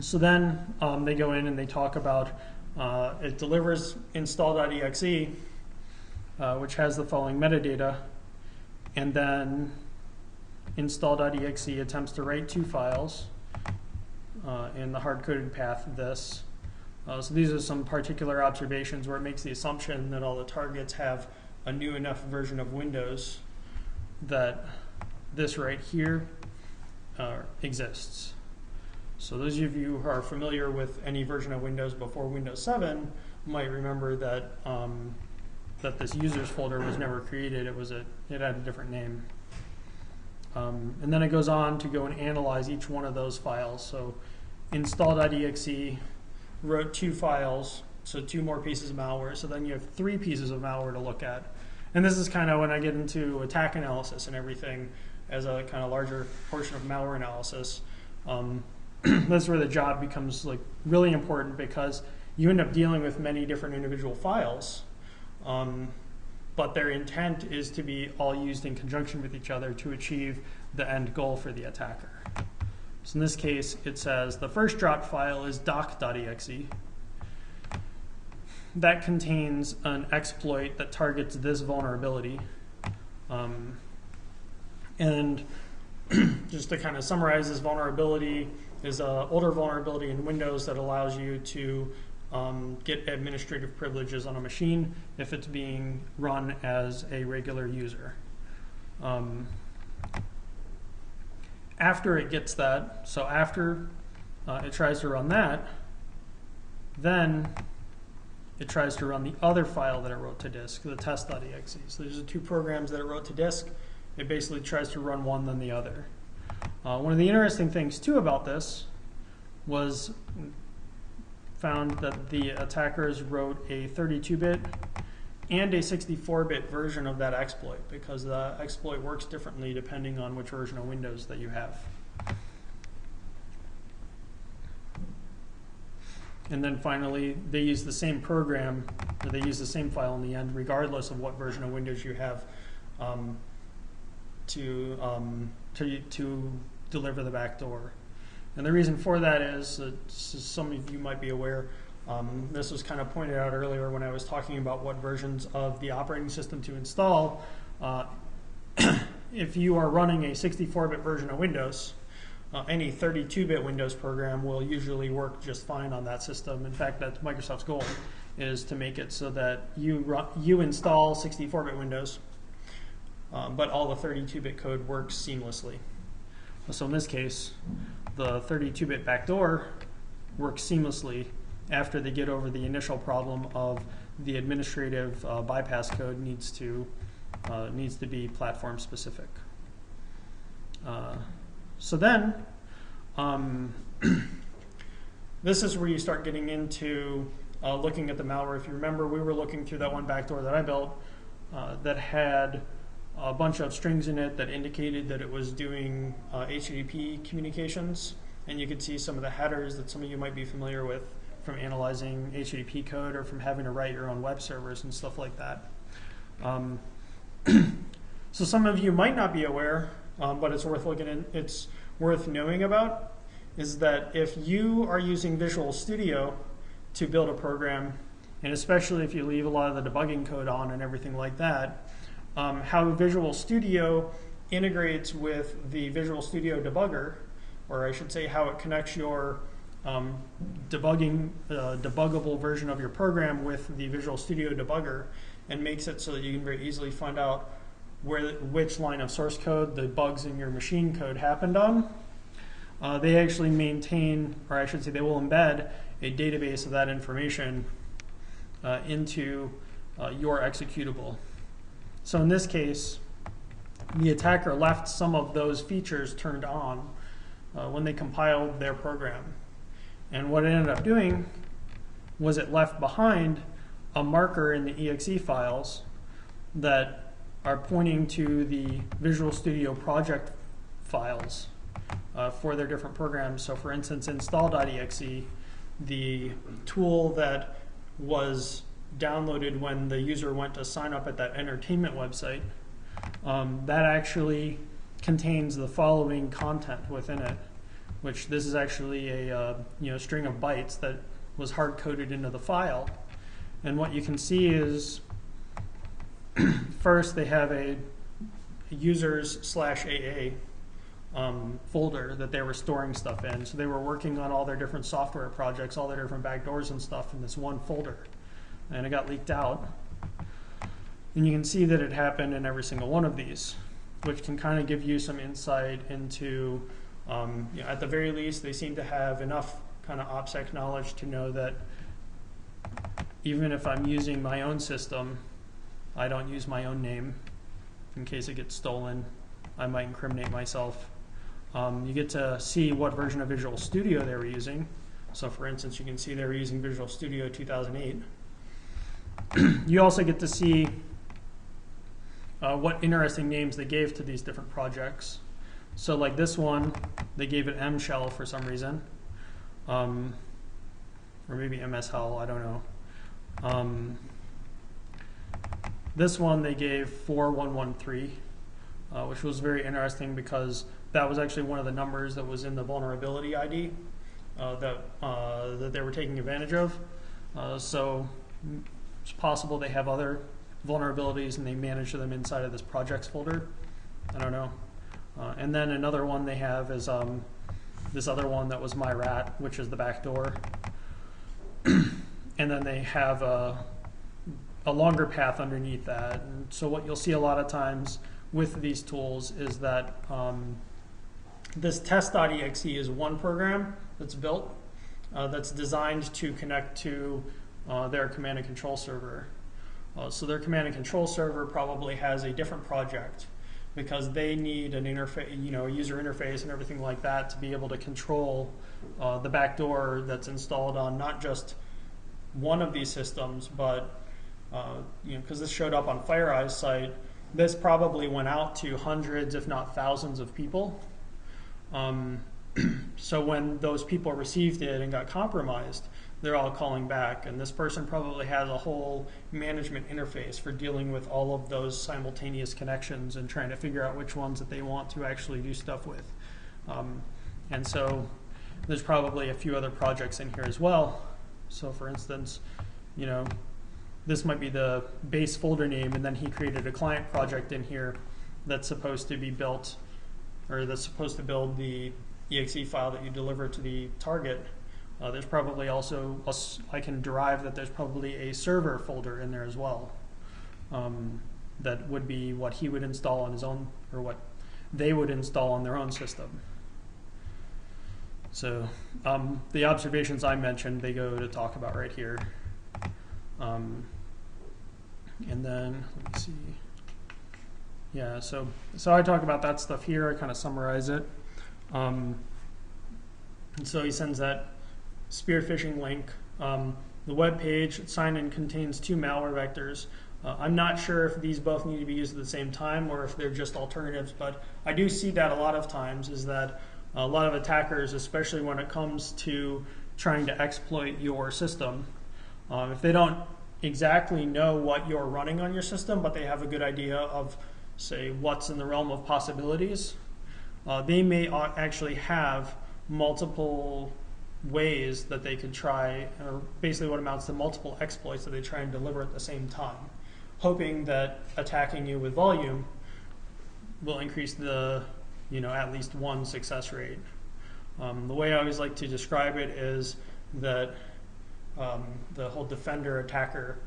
So then they go in and they talk about it delivers install.exe, which has the following metadata, and then install.exe attempts to write 2 files in the hard-coded path of this. So these are some particular observations where it makes the assumption that all the targets have a new enough version of Windows that this right here exists. So those of you who are familiar with any version of Windows before Windows 7 might remember that that this users folder was never created. It had a different name. And then it goes on to go and analyze each one of those files. So install.exe wrote 2 files, so 2 more pieces of malware. So then you have 3 pieces of malware to look at. And this is kind of when I get into attack analysis and everything as a kind of larger portion of malware analysis. That's where the job becomes like really important because you end up dealing with many different individual files. But their intent is to be all used in conjunction with each other to achieve the end goal for the attacker. So in this case, it says the first dropped file is doc.exe. That contains an exploit that targets this vulnerability. And just to kind of summarize, this vulnerability is an older vulnerability in Windows that allows you to get administrative privileges on a machine if it's being run as a regular user. After it gets that, so after it tries to run that, then it tries to run the other file that it wrote to disk, the test.exe. So these are 2 programs that it wrote to disk. It basically tries to run one then the other. One of the interesting things too about this was found that the attackers wrote a 32-bit and a 64-bit version of that exploit because the exploit works differently depending on which version of Windows that you have. And then finally, they use the same program, or they use the same file in the end, regardless of what version of Windows you have, to deliver the backdoor. And the reason for that is that some of you might be aware, this was kind of pointed out earlier when I was talking about what versions of the operating system to install. If you are running a 64-bit version of Windows, any 32-bit Windows program will usually work just fine on that system. In fact, that's Microsoft's goal, is to make it so that you install 64-bit Windows, but all the 32-bit code works seamlessly. So in this case, the 32-bit backdoor works seamlessly after they get over the initial problem of the administrative bypass code needs to be platform specific. So then, this is where you start getting into looking at the malware. If you remember, we were looking through that one backdoor that I built that had a bunch of strings in it that indicated that it was doing HTTP communications. And you could see some of the headers that some of you might be familiar with from analyzing HTTP code or from having to write your own web servers and stuff like that. So some of you might not be aware, but it's worth it's worth knowing about, is that if you are using Visual Studio to build a program, and especially if you leave a lot of the debugging code on and everything like that, how Visual Studio integrates with the Visual Studio debugger, or I should say how it connects your debuggable version of your program with the Visual Studio debugger and makes it so that you can very easily find out which line of source code the bugs in your machine code happened on. They actually maintain, or I should say they will embed a database of that information into your executable. So in this case, the attacker left some of those features turned on when they compiled their program. And what it ended up doing was it left behind a marker in the exe files that are pointing to the Visual Studio project files for their different programs. So for instance, install.exe, the tool that was downloaded when the user went to sign up at that entertainment website, that actually contains the following content within it, which this is actually a string of bytes that was hard-coded into the file. And what you can see is first they have a users/AA folder that they were storing stuff in. So they were working on all their different software projects, all their different backdoors and stuff in this one folder. And it got leaked out. And you can see that it happened in every single one of these, which can kind of give you some insight into, at the very least, they seem to have enough kind of OPSEC knowledge to know that even if I'm using my own system, I don't use my own name. In case it gets stolen, I might incriminate myself. You get to see what version of Visual Studio they were using. So for instance, you can see they were using Visual Studio 2008. You also get to see what interesting names they gave to these different projects. So like this one, they gave it M shell for some reason. Or maybe MSHell, I don't know. This one they gave 4113, which was very interesting because that was actually one of the numbers that was in the vulnerability ID that they were taking advantage of. So it's possible they have other vulnerabilities and they manage them inside of this projects folder. I don't know. And then another one they have is this other one that was my rat, which is the backdoor. And then they have a longer path underneath that. And so what you'll see a lot of times with these tools is that this test.exe is one program that's built that's designed to connect to their command and control server. So their command and control server probably has a different project because they need an interface, a user interface and everything like that to be able to control the backdoor that's installed on not just one of these systems, but because this showed up on FireEye's site, this probably went out to hundreds, if not thousands, of people. So when those people received it and got compromised, they're all calling back, and this person probably has a whole management interface for dealing with all of those simultaneous connections and trying to figure out which ones that they want to actually do stuff with. And so there's probably a few other projects in here as well. So for instance, this might be the base folder name, and then he created a client project in here that's supposed to be built, or that's supposed to build the exe file that you deliver to the target. There's probably also, I can derive that there's probably a server folder in there as well. That would be what he would install on his own, or what they would install on their own system. So the observations I mentioned, they go to talk about right here. And then, let me see. Yeah, so I talk about that stuff here. I kind of summarize it. And so he sends that spearfishing link. The web page sign-in contains 2 malware vectors. I'm not sure if these both need to be used at the same time or if they're just alternatives, but I do see that a lot of times, is that a lot of attackers, especially when it comes to trying to exploit your system, if they don't exactly know what you're running on your system, but they have a good idea of, say, what's in the realm of possibilities, they may actually have multiple ways that they could try, or basically what amounts to multiple exploits that they try and deliver at the same time, hoping that attacking you with volume will increase the, at least one success rate. The way I always like to describe it is that the whole defender attacker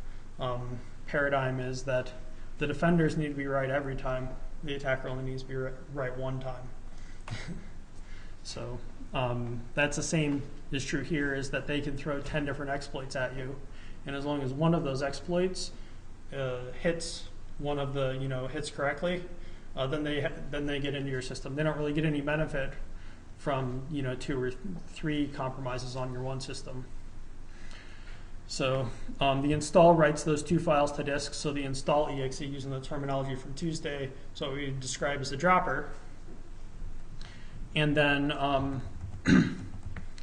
paradigm is that the defenders need to be right every time. The attacker only needs to be right one time. So that's the same is true here, is that they can throw 10 different exploits at you, and as long as one of those exploits hits one of the hits correctly, then they get into your system. They don't really get any benefit from 2 or 3 compromises on your one system. So the install writes those 2 files to disk. So the install exe, using the terminology from Tuesday, so what we describe as a dropper. and then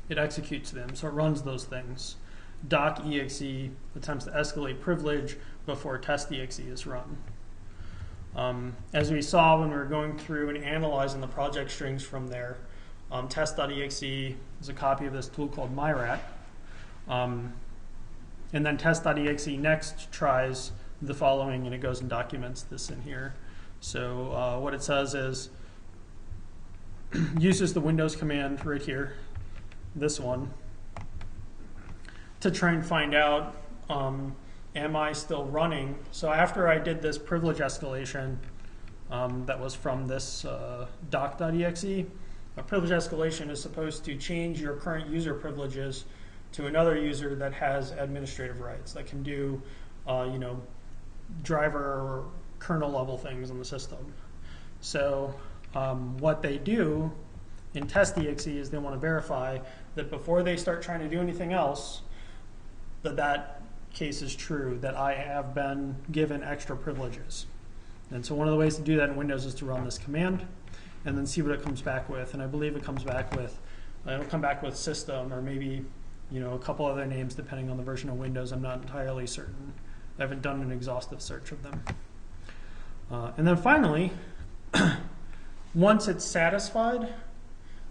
it executes them. So it runs those things. doc.exe attempts to escalate privilege before test.exe is run. As we saw when we were going through and analyzing the project strings from there, test.exe is a copy of this tool called myrat. And then test.exe next tries the following, and it goes and documents this in here. So what it says is, uses the Windows command right here, this one, to try and find out, am I still running? So after I did this privilege escalation that was from this doc.exe, a privilege escalation is supposed to change your current user privileges to another user that has administrative rights, that can do driver or kernel level things on the system. So what they do in test.exe is they want to verify that before they start trying to do anything else, that case is true, that I have been given extra privileges. And so one of the ways to do that in Windows is to run this command and then see what it comes back with. And I believe it comes back with, it'll come back with system, or maybe a couple other names depending on the version of Windows. I'm not entirely certain. I haven't done an exhaustive search of them. And then finally, once it's satisfied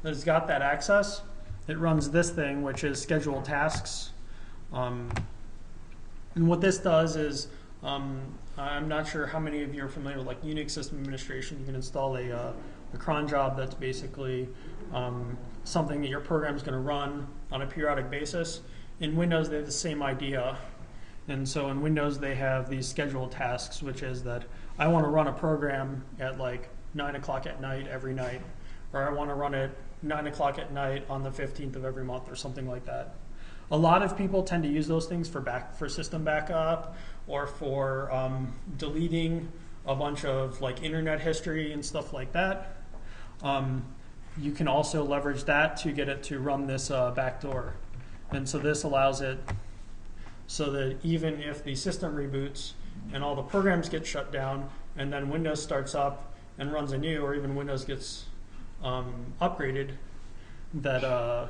that it's got that access, it runs this thing, which is schedule tasks. And what this does is, I'm not sure how many of you are familiar with like Unix system administration. You can install a cron job that's basically something that your program is going to run on a periodic basis. In Windows, they have the same idea. And so in Windows, they have these scheduled tasks, which is that I want to run a program at like 9 o'clock at night every night, or I want to run it 9 o'clock at night on the 15th of every month, or something like that. A lot of people tend to use those things for system backup, or for deleting a bunch of like internet history and stuff like that. You can also leverage that to get it to run this backdoor. And so this allows it so that even if the system reboots and all the programs get shut down, and then Windows starts up and runs anew, or even Windows gets upgraded, that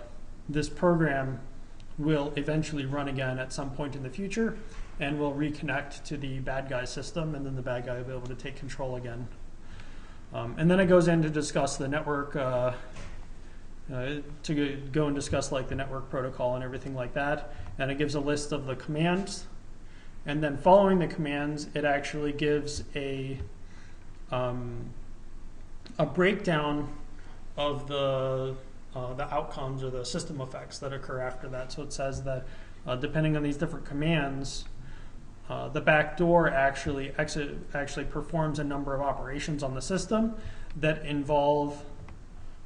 this program will eventually run again at some point in the future and will reconnect to the bad guy system, and then the bad guy will be able to take control again. And then it goes in to discuss the network, to go and discuss like the network protocol and everything like that. And it gives a list of the commands. And then following the commands, it actually gives a breakdown of the outcomes or the system effects that occur after that. So it says that depending on these different commands, the backdoor actually performs a number of operations on the system that involve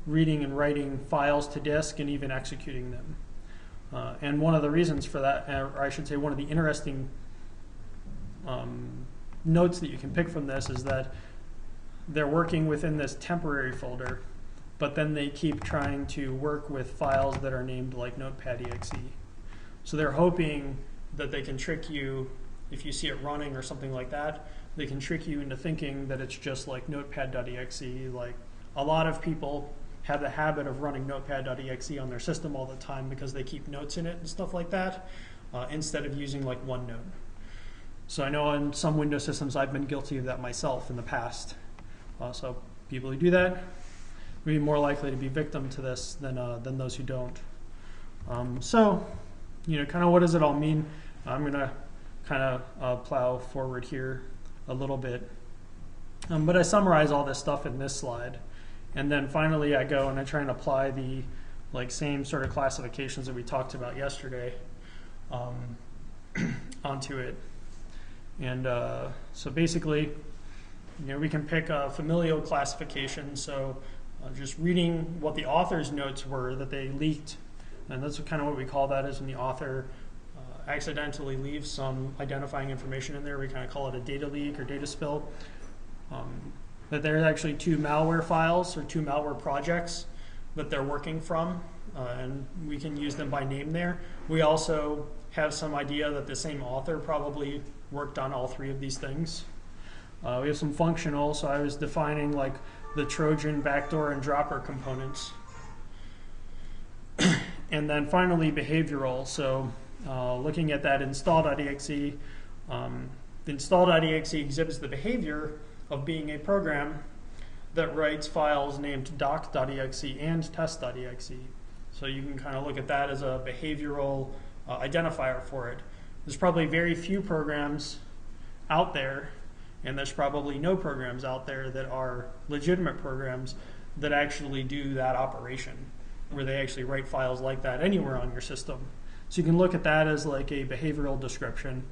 reading and writing files to disk and even executing them. And one of the reasons for that, or I should say one of the interesting notes that you can pick from this, is that they're working within this temporary folder, but then they keep trying to work with files that are named like notepad.exe. So they're hoping that they can trick you, if you see it running or something like that, they can trick you into thinking that it's just like notepad.exe. Like a lot of people have the habit of running notepad.exe on their system all the time because they keep notes in it and stuff like that, instead of using like OneNote. So I know in some Windows systems I've been guilty of that myself in the past. So people who do that will be more likely to be victim to this than those who don't. So, kind of what does it all mean? I'm going to kind of plow forward here a little bit. But I summarize all this stuff in this slide. And then finally I go and I try and apply the same sort of classifications that we talked about yesterday onto it. And so basically, we can pick a familial classification. So just reading what the author's notes were that they leaked. And that's kind of what we call that, is when the author accidentally leaves some identifying information in there. We kind of call it a data leak or data spill. That there's actually 2 malware files or 2 malware projects that they're working from, and we can use them by name there. We also have some idea that the same author probably worked on all 3 of these things. We have some functional, so I was defining the Trojan, backdoor, and dropper components. And then finally, behavioral. So looking at that install.exe, the install.exe exhibits the behavior of being a program that writes files named doc.exe and test.exe. So you can kind of look at that as a behavioral identifier for it. There's probably very few programs out there, and there's probably no programs out there that are legitimate programs that actually do that operation, where they actually write files like that anywhere on your system. So you can look at that as like a behavioral description.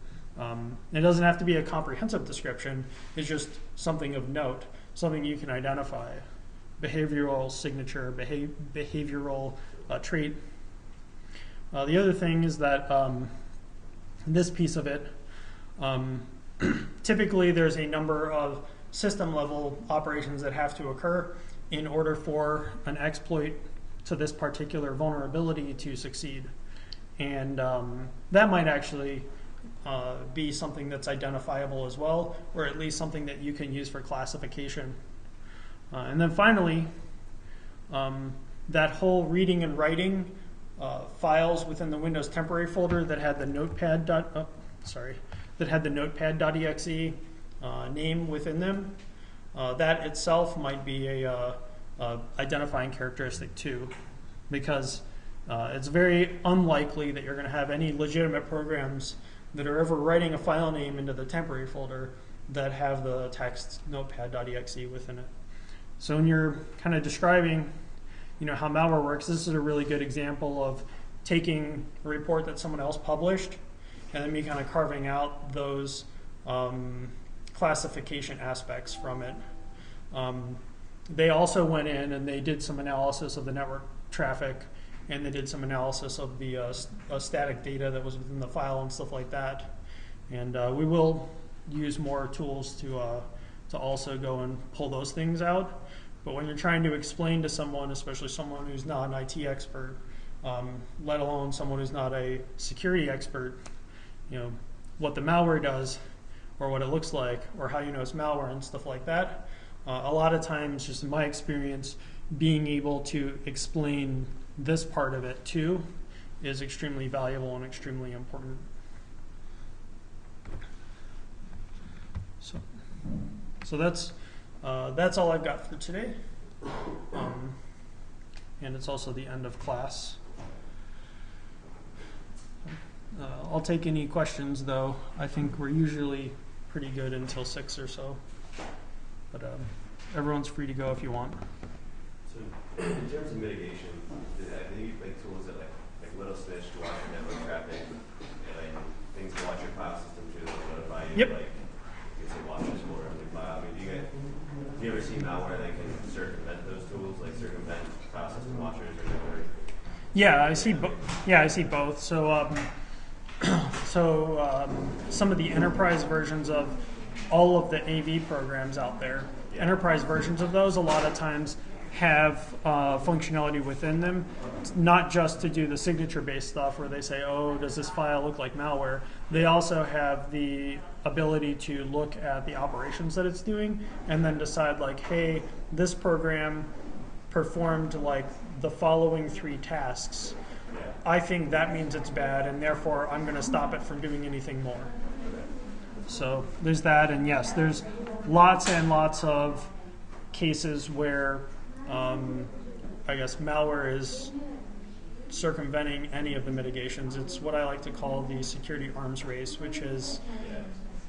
It doesn't have to be a comprehensive description. It's just something of note, something you can identify. Behavioral signature, behavioral trait. The other thing is that this piece of it, typically there's a number of system level operations that have to occur in order for an exploit to this particular vulnerability to succeed. And that might actually be something that's identifiable as well, or at least something that you can use for classification. And then finally, that whole reading and writing files within the Windows temporary folder that had the notepad.exe name within them, that itself might be a identifying characteristic too, because it's very unlikely that you're going to have any legitimate programs that are ever writing a file name into the temporary folder that have the text notepad.exe within it. So when you're kind of describing, how malware works, this is a really good example of taking a report that someone else published and then me kind of carving out those classification aspects from it. They also went in and they did some analysis of the network traffic, and they did some analysis of the static data that was within the file and stuff like that. And we will use more tools to also go and pull those things out. But when you're trying to explain to someone, especially someone who's not an IT expert, let alone someone who's not a security expert, what the malware does, or what it looks like, or how you know it's malware and stuff like that, a lot of times, just in my experience, being able to explain this part of it too is extremely valuable and extremely important. So that's all I've got for today, and it's also the end of class. I'll take any questions, though. I think we're usually pretty good until 6 or so, but everyone's free to go if you want. So in terms of mitigation, do you make tools that like Little Snitch to watch your network traffic, and things to watch your file system too, that notify you? Yep. Like you say watch this for every file. I mean, do you ever see malware that can circumvent those tools, like circumvent file system watchers or network? Yeah, I see. I see both. So, some of the enterprise versions of all of the AV programs out there, enterprise versions of those, a lot of times have functionality within them, not just to do the signature-based stuff where they say, oh, does this file look like malware? They also have the ability to look at the operations that it's doing and then decide, like, hey, this program performed like the following 3 tasks. I think that means it's bad, and therefore I'm going to stop it from doing anything more. So there's that, and yes, there's lots and lots of cases where I guess malware is circumventing any of the mitigations. It's what I like to call the security arms race, which is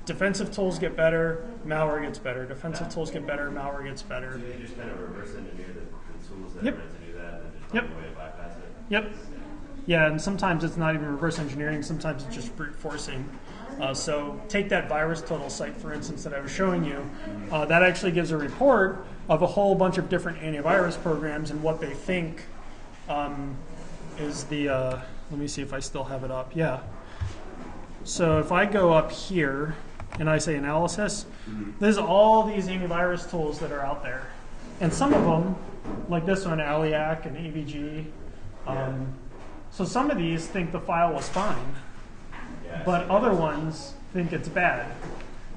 defensive tools get better, malware gets better. Defensive tools get better, malware gets better. So they just kind of reverse engineer the tools that are meant to do that and then just find a way to bypass it? Yep. Yeah, and sometimes it's not even reverse engineering. Sometimes it's just brute forcing. So take that virus total site, for instance, that I was showing you. That actually gives a report of a whole bunch of different antivirus programs and what they think is the, let me see if I still have it up. Yeah. So if I go up here and I say analysis, there's all these antivirus tools that are out there. And some of them, like this one, Aliac and AVG, so some of these think the file was fine, but other ones think it's bad.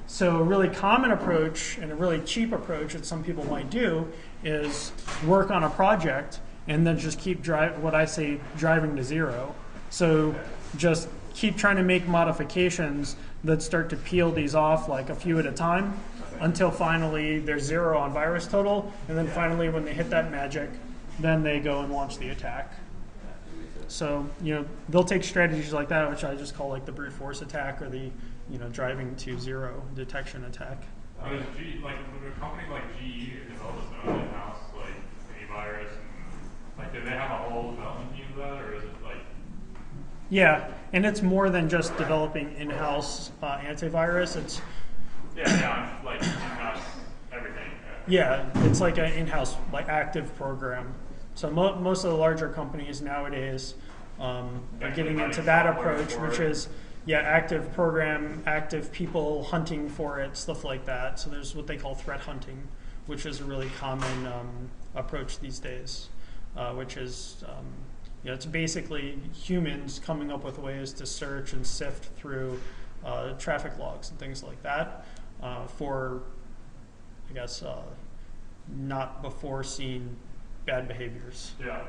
So a really common approach and a really cheap approach that some people might do is work on a project and then just keep driving to zero. So just keep trying to make modifications that start to peel these off like a few at a time until finally there's 0 on virus total, and then finally when they hit that magic, then they go and launch the attack. So, they'll take strategies like that, which I just call like the brute force attack or the, driving to 0 detection attack. Would a company like GE develop its own in-house, like, antivirus? And, do they have a whole development team for that, or is it like... Yeah, and it's more than just developing in-house antivirus. It's like in-house everything. Yeah, it's like an in-house active program. So most of the larger companies nowadays are getting into that approach, which is active program, active people hunting for it, stuff like that. So there's what they call threat hunting, which is a really common approach these days, which is it's basically humans coming up with ways to search and sift through traffic logs and things like that for, I guess, not before seen bad behaviors. Yeah.